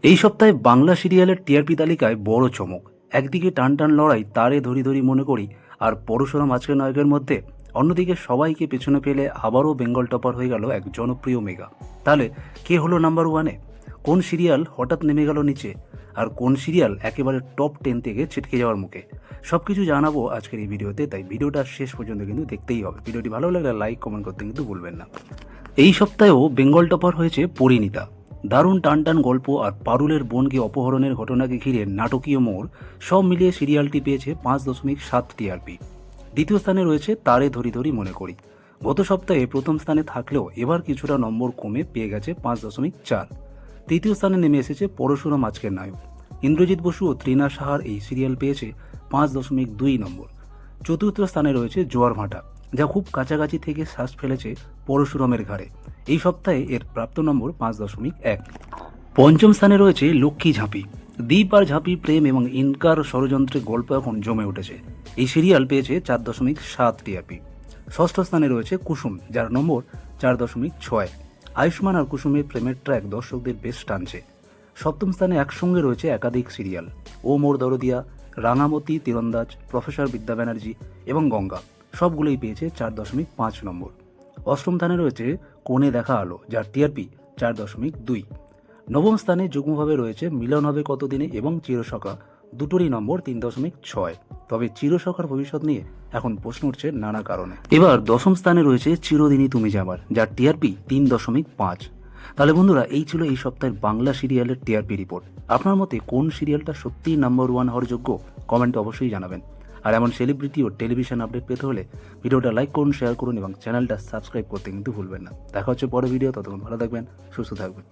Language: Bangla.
এই সপ্তাহে বাংলা সিরিয়ালের টিআরপি তালিকায় বড় চমক। একদিকে টান টান লড়াই তারে ধরি ধরি মনে করি আর পরশুরাম আজকের নায়কের মধ্যে, অন্যদিকে সবাইকে পেছনে ফেলে আবারও বেঙ্গল টপার হয়ে গেল এক জনপ্রিয় মেগা। তাহলে কে হলো নাম্বার ওয়ানে? কোন সিরিয়াল হঠাৎ নেমে গেল নিচে? আর কোন সিরিয়াল একেবারে টপ 10 থেকে ছিটকে যাওয়ার মুখে? সব কিছু জানাবো আজকের এই ভিডিওতে, তাই ভিডিওটা শেষ পর্যন্ত কিন্তু দেখতেই হবে। ভিডিওটি ভালো লাগলে লাইক কমেন্ট করতে কিন্তু ভুলবেন না। এই সপ্তাহেও বেঙ্গল টপার হয়েছে পরিণীতা। দারুণ টান টান গল্প আর পারুলের বোনকে অপহরণের ঘটনাকে ঘিরে নাটকীয় মোড়, সব মিলিয়ে সিরিয়ালটি পেয়েছে 5.7 টিআরপি। দ্বিতীয় স্থানে রয়েছে তারে ধরি ধরি মনে করি। গত সপ্তাহে প্রথম স্থানে থাকলেও এবার কিছুটা নম্বর কমে পেয়ে গেছে 5.4। তৃতীয় স্থানে নেমে এসেছে পরশুরাম আজকের নায়ক। ইন্দ্রজিৎ বসু ও তৃণা সাহার এই সিরিয়াল পেয়েছে 5.2 নম্বর। চতুর্থ স্থানে রয়েছে জোয়ার ভাটা, যা খুব কাছাকাছি থেকে শ্বাস ফেলেছে পরশুরামের ঘাড়ে। এই সপ্তাহে এর প্রাপ্ত নম্বর 5.1। পঞ্চম স্থানে রয়েছে লক্ষ্মী ঝাঁপি। দীপ আর ঝাঁপির প্রেম এবং ইনকার ষড়যন্ত্রের গল্প এখন জমে উঠেছে। এই সিরিয়াল পেয়েছে 4.7 টিআরপি। ষষ্ঠ স্থানে রয়েছে কুসুম, যার নম্বর 4.6। আয়ুষ্মান আর কুসুমের প্রেমের ট্র্যাক দর্শকদের বেশ টানছে। সপ্তম স্থানে একসঙ্গে রয়েছে একাধিক সিরিয়াল, ও মোর দরদিয়া, রাঙামতি, তীরন্দাজ, প্রফেসর বিদ্যা ব্যানার্জি এবং গঙ্গা, সবগুলোই পেয়েছে 4.5 নম্বর। অষ্টম স্থানে রয়েছে কোণে দেখা আলো, যার টিআরপি 4.2। নবম স্থানে যুগ্মভাবে রয়েছে মিলন হবে কতদিনে এবং চিরসখা, দুটোরই নম্বর 3.6। তবে চিরসখার ভবিষ্যৎ নিয়ে এখন প্রশ্ন উঠছে নানা কারণে। এবার দশম স্থানে রয়েছে চিরদিনই তুমি যাবার, যার টিআরপি 3.5। তাহলে বন্ধুরা, এই ছিল এই সপ্তাহের বাংলা সিরিয়ালের টিআরপি রিপোর্ট। আপনার মতে কোন সিরিয়ালটা সত্যিই নাম্বার ওয়ান হওয়ার যোগ্য? কমেন্টে অবশ্যই জানাবেন। আর এমন সেলিব্রিটি ও টেলিভিশন আপডেট পেতে হলে ভিডিওটা লাইক করুন, শেয়ার করুন এবং চ্যানেলটা সাবস্ক্রাইব করতে কিন্তু ভুলবেন না। দেখা হচ্ছে পরের ভিডিও, ততক্ষণ ভালো থাকবেন, সুস্থ থাকবেন।